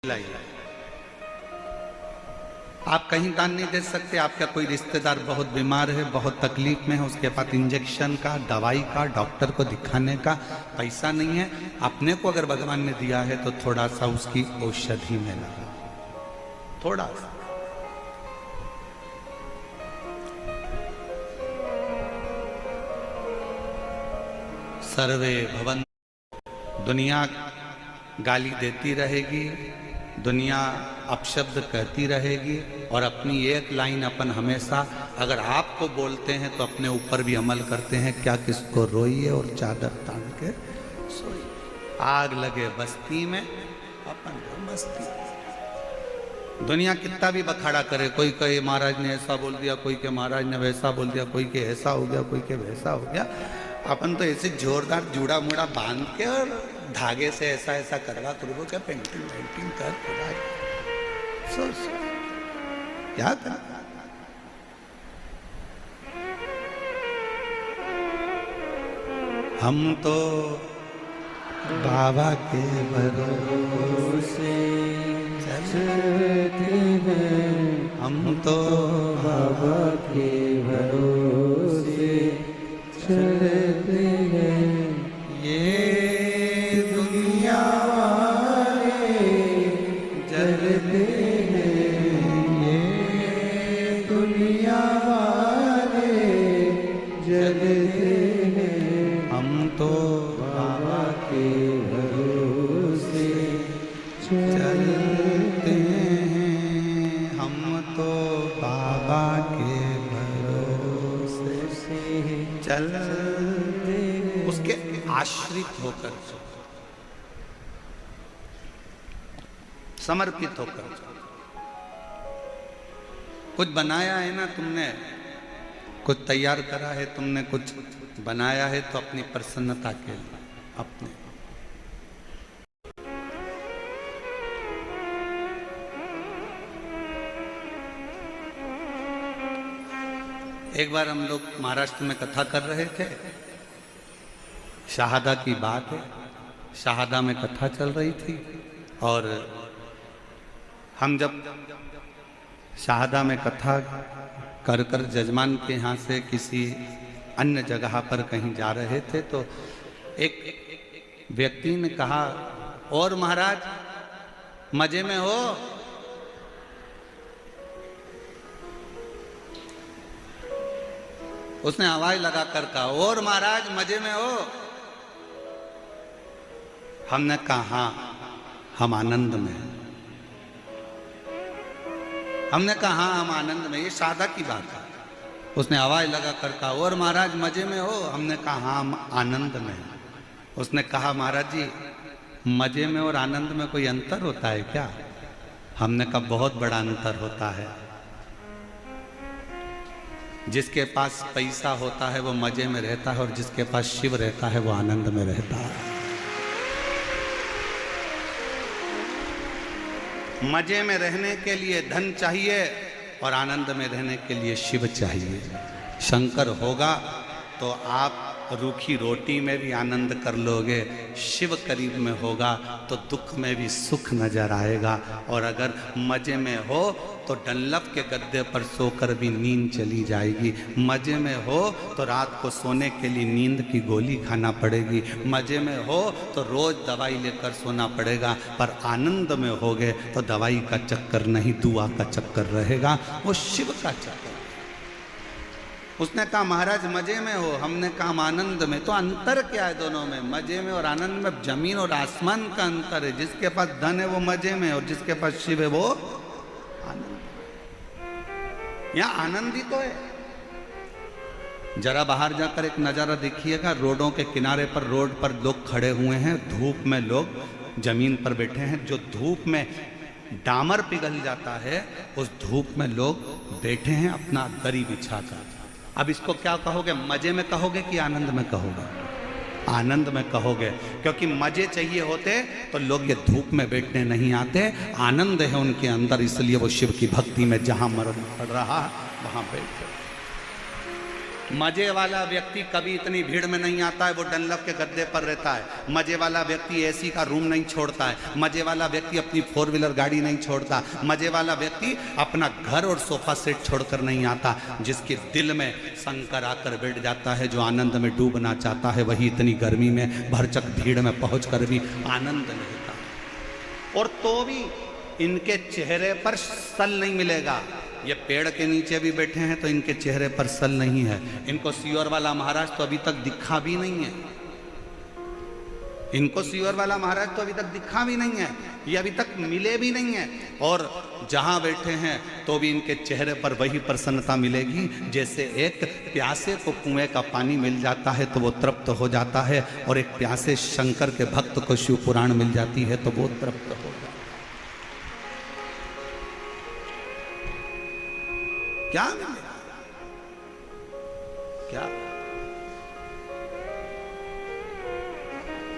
लाइए। आप कहीं दान नहीं दे सकते। आपका कोई रिश्तेदार बहुत बीमार है, बहुत तकलीफ में है, उसके पास इंजेक्शन का, दवाई का, डॉक्टर को दिखाने का पैसा नहीं है। अपने को अगर भगवान ने दिया है तो थोड़ा सा उसकी औषधि में लगा, थोड़ा सा। सर्वे भवन, दुनिया गाली देती रहेगी, दुनिया अपशब्द कहती रहेगी, और अपनी एक लाइन अपन हमेशा अगर आपको बोलते हैं तो अपने ऊपर भी अमल करते हैं। क्या किसको रोइए और चादर तान के सोइए। आग लगे बस्ती में, अपन मस्ती। दुनिया कितना भी बखाड़ा करे, कोई कहे महाराज ने ऐसा बोल दिया, कोई के महाराज ने वैसा बोल दिया, कोई के ऐसा हो गया, कोई के वैसा हो गया। अपन तो ऐसे जोरदार जूड़ा मुड़ा बांध के और धागे से ऐसा ऐसा करवा करवो क्या पेंटिंग पेंटिंग कर सोच क्या कर। हम तो बाबा के भरोसे चलते हैं, हम तो बाबा के भरोसे चलते हैं। ये दुनिया वाले जलते हैं, ये दुनिया वाले जलते हैं। हम तो बाबा के भरोसे चलते हैं, हम तो बाबा के भरोसे चलते, उसके आश्रित होकर, समर्पित होकर। कुछ बनाया है ना तुमने, कुछ तैयार करा है तुमने, कुछ बनाया है तो अपनी प्रसन्नता के लिए अपने। एक बार हम लोग महाराष्ट्र में कथा कर रहे थे, शहादा की बात है। शहादा में कथा चल रही थी और हम जब शहादा में कथा कर कर जजमान के यहाँ से किसी अन्य जगह पर कहीं जा रहे थे तो एक व्यक्ति ने कहा, और महाराज मजे में हो? उसने आवाज लगाकर कहा, और महाराज मजे में हो? हमने कहा हाँ, हम आनंद में हैं। हमने कहा हाँ, हम आनंद में। ये सादा की बात है। उसने आवाज लगाकर कहा, और महाराज मजे में हो? हमने कहा हाँ, हम आनंद में हैं। उसने कहा, महाराज जी मजे में और आनंद में कोई अंतर होता है क्या? हमने कहा बहुत बड़ा अंतर होता है। जिसके पास पैसा होता है वो मजे में रहता है, और जिसके पास शिव रहता है वो आनंद में रहता है। मजे में रहने के लिए धन चाहिए और आनंद में रहने के लिए शिव चाहिए। शंकर होगा तो आप रूखी रोटी में भी आनंद कर लोगे, शिव करीब में होगा तो दुख में भी सुख नजर आएगा। और अगर मजे में हो तो डंलप के गद्दे पर सोकर भी नींद चली जाएगी। मजे में हो तो रात को सोने के लिए नींद की गोली खाना पड़ेगी। मजे में हो तो रोज दवाई लेकर सोना पड़ेगा। पर आनंद में होगे तो दवाई का चक्कर नहीं, दुआ का चक्कर रहेगा, वो शिव का चक्कर। उसने कहा महाराज मजे में हो? हमने कहा हम आनंद में। तो अंतर क्या है दोनों में? मजे में और आनंद में जमीन और आसमान का अंतर है। जिसके पास धन है वो मजे में, और जिसके पास शिव है वो आनंद। यहाँ आनंद ही तो है। जरा बाहर जाकर एक नजारा देखिएगा, रोडों के किनारे पर, रोड पर लोग खड़े हुए हैं, धूप में लोग जमीन पर बैठे हैं। जो धूप में डामर पिघल जाता है उस धूप में लोग बैठे हैं अपना दरी बिछाकर। अब इसको क्या कहोगे? मजे में कहोगे कि आनंद में कहोगे? आनंद में कहोगे, क्योंकि मजे चाहिए होते तो लोग ये धूप में बैठने नहीं आते। आनंद है उनके अंदर, इसलिए वो शिव की भक्ति में जहां मरण पड़ रहा वहां बैठे। मजे वाला व्यक्ति कभी इतनी भीड़ में नहीं आता है, वो डनलप के गद्दे पर रहता है। मजे वाला व्यक्ति एसी का रूम नहीं छोड़ता है। मजे वाला व्यक्ति अपनी 4 व्हीलर गाड़ी नहीं छोड़ता। मजे वाला व्यक्ति अपना घर और सोफा सेट छोड़कर नहीं आता। जिसके दिल में शंकर आकर बैठ जाता है, जो आनंद में डूबना चाहता है, वही इतनी गर्मी में भरचक भीड़ में पहुंचकर भी आनंद लेता है। और तो भी इनके चेहरे पर सल नहीं मिलेगा। ये पेड़ के नीचे भी बैठे हैं तो इनके चेहरे पर सल नहीं है। इनको सीहोर वाला महाराज तो अभी तक दिखा भी नहीं है। इनको सीहोर वाला महाराज तो अभी तक दिखा भी नहीं है, ये अभी तक मिले भी नहीं है। और जहां बैठे हैं तो भी इनके चेहरे पर वही प्रसन्नता मिलेगी जैसे एक प्यासे को कुएं का पानी मिल जाता है तो वो तृप्त हो जाता है, और एक प्यासे शंकर के भक्त को शिव पुराण मिल जाती है तो वो तृप्त हो जाता है। क्या मिलेगा? क्या?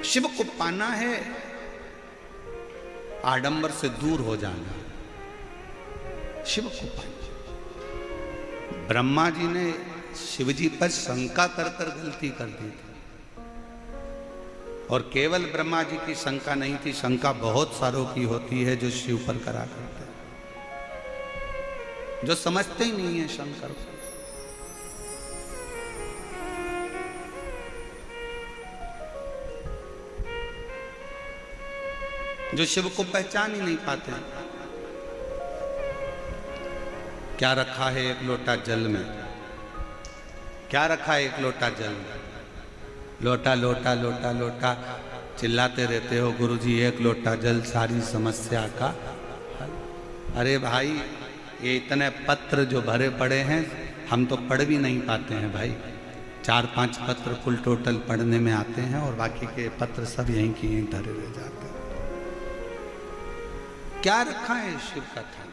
शिव को पाना है, आडंबर से दूर हो जाना। शिव को पाना। ब्रह्मा जी ने शिव जी पर शंका कर गलती कर दी थी, और केवल ब्रह्मा जी की शंका नहीं थी, शंका बहुत सारों की होती है जो शिव पर करा करते हैं, जो समझते ही नहीं है शंकर को। जो शिव को पहचान ही नहीं पाते। क्या रखा है एक लोटा जल में? क्या रखा है एक लोटा जल में? लोटा लोटा लोटा लोटा चिल्लाते रहते हो गुरुजी, एक लोटा जल सारी समस्या का हल। अरे भाई, ये इतने पत्र जो भरे पड़े हैं हम तो पढ़ भी नहीं पाते हैं भाई। 4-5 पत्र फुल टोटल पढ़ने में आते हैं और बाकी के पत्र सब यहीं की यहीं धरे रह जाते हैं। क्या रखा है शिव कथा?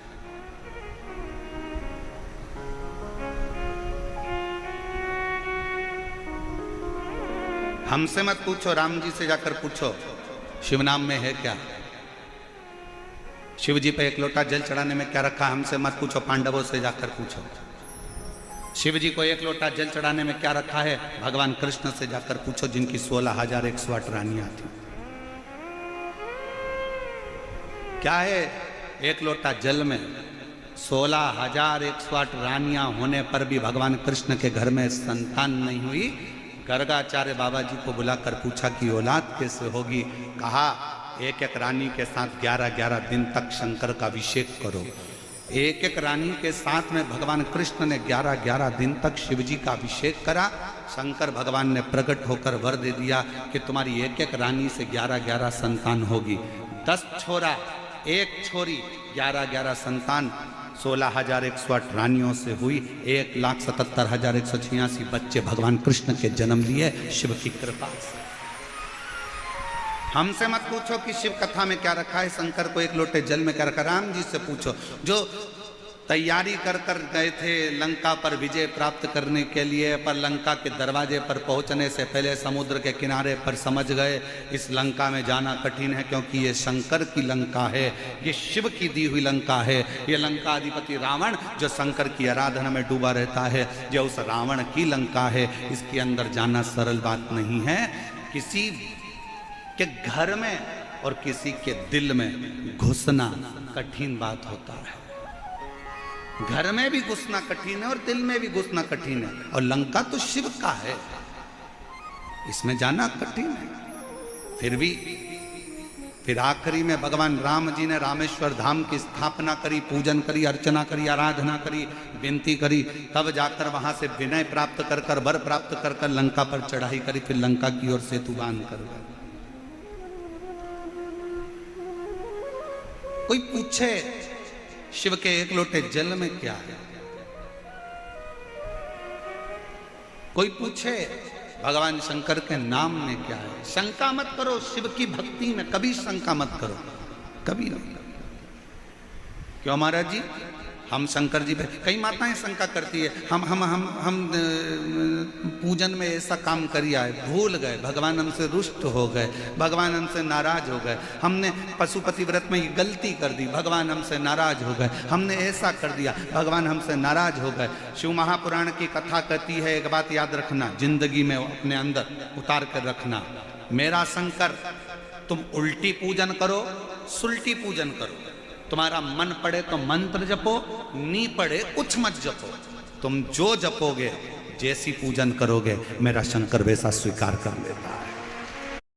हमसे मत पूछो, राम जी से जाकर पूछो शिव नाम में है क्या। शिव जी पे एक लोटा जल चढ़ाने में क्या रखा? हमसे मत पूछो, पांडवों से जाकर पूछो। शिव जी को एक लोटा जल चढ़ाने में क्या रखा है? भगवान कृष्ण से जाकर पूछो, जिनकी 16,108 रानियां थी। क्या है एक लोटा जल में? 16,108 रानियां होने पर भी भगवान कृष्ण के घर में संतान नहीं हुई। गर्गाचार्य बाबा जी को बुलाकर पूछा कि औलाद कैसे होगी? कहा एक एक रानी के साथ 11-11 दिन तक शंकर का अभिषेक करो। एक एक रानी के साथ में भगवान कृष्ण ने 11-11 दिन तक शिव जी का अभिषेक करा। शंकर भगवान ने प्रकट होकर वर दे दिया कि तुम्हारी एक एक रानी से 11-11 संतान होगी। 10 छोरा 1 छोरी, 11-11 संतान। 16,108 रानियों से हुई 1,77,186 बच्चे भगवान कृष्ण के जन्म लिए शिव की कृपा से। हमसे मत पूछो कि शिव कथा में क्या रखा है, शंकर को एक लोटे जल में क्या रखा। राम जी से पूछो, जो तैयारी कर गए थे लंका पर विजय प्राप्त करने के लिए, पर लंका के दरवाजे पर पहुंचने से पहले समुद्र के किनारे पर समझ गए इस लंका में जाना कठिन है, क्योंकि ये शंकर की लंका है, ये शिव की दी हुई लंका है। ये लंका अधिपति रावण जो शंकर की आराधना में डूबा रहता है, जो उस रावण की लंका है। इसके अंदर जाना सरल बात नहीं है। किसी के घर में और किसी के दिल में घुसना कठिन बात होता है। घर में भी घुसना कठिन है और दिल में भी घुसना कठिन है, और लंका तो शिव का है, इसमें जाना कठिन है। फिर आखिरी में भगवान राम जी ने रामेश्वर धाम की स्थापना करी, पूजन करी, अर्चना करी, आराधना करी, विनती करी, तब जाकर वहां से विनय प्राप्त कर वर प्राप्त कर लंका पर चढ़ाई करी। फिर लंका की ओर सेतु बांध कर। कोई पूछे शिव के एक लोटे जल में क्या है? कोई पूछे भगवान शंकर के नाम में क्या है? शंका मत करो शिव की भक्ति में, कभी शंका मत करो, कभी नहीं। क्यों महाराज जी? हम शंकर जी पे, कई माताएं शंका करती है, हम पूजन में ऐसा काम करिया है, भूल गए, भगवान हमसे रुष्ट हो गए, भगवान हमसे नाराज हो गए, हमने पशुपति व्रत में ये गलती कर दी, भगवान हमसे नाराज हो गए, हमने ऐसा कर दिया, भगवान हमसे नाराज हो गए। शिव महापुराण की कथा कहती है, एक बात याद रखना, जिंदगी में अपने अंदर उतार कर रखना, मेरा शंकर, तुम उल्टी पूजन करो, सुल्टी पूजन करो, तुम्हारा मन पड़े तो मंत्र जपो, नी पड़े कुछ मत जपो, तुम जो जपोगे, जैसी पूजन करोगे, मेरा शंकर वैसा स्वीकार कर लेता है।